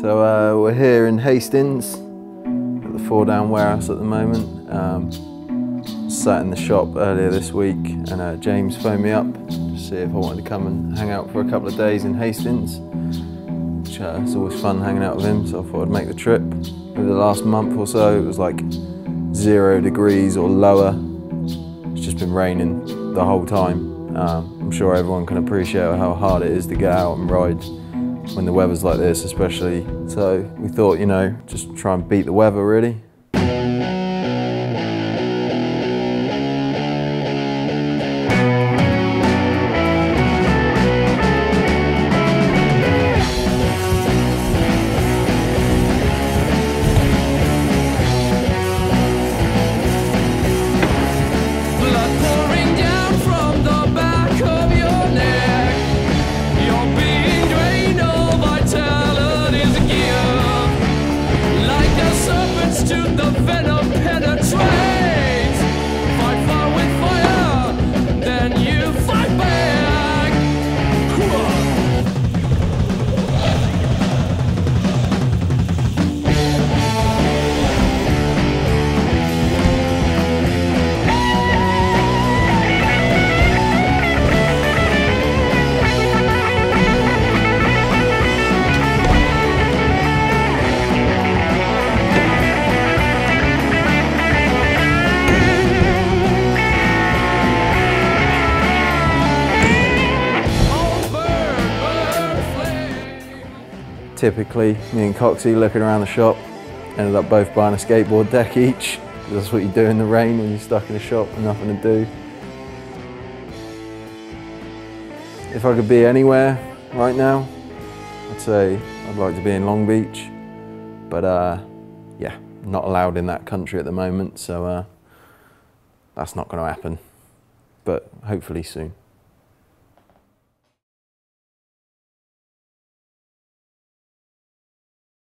So we're here in Hastings at the 4 Down warehouse at the moment. Sat in the shop earlier this week and James phoned me up to see if I wanted to come and hang out for a couple of days in Hastings, which it's always fun hanging out with him, so I thought I'd make the trip. Over the last month or so it was like 0 degrees or lower. It's just been raining the whole time. I'm sure everyone can appreciate how hard it is to get out and ride when the weather's like this especially. So we thought, you know, just try and beat the weather really. Typically, me and Coxie looking around the shop, ended up both buying a skateboard deck each. That's what you do in the rain when you're stuck in a shop and nothing to do. If I could be anywhere right now, I'd say I'd like to be in Long Beach, but yeah, not allowed in that country at the moment, so that's not going to happen, but hopefully soon.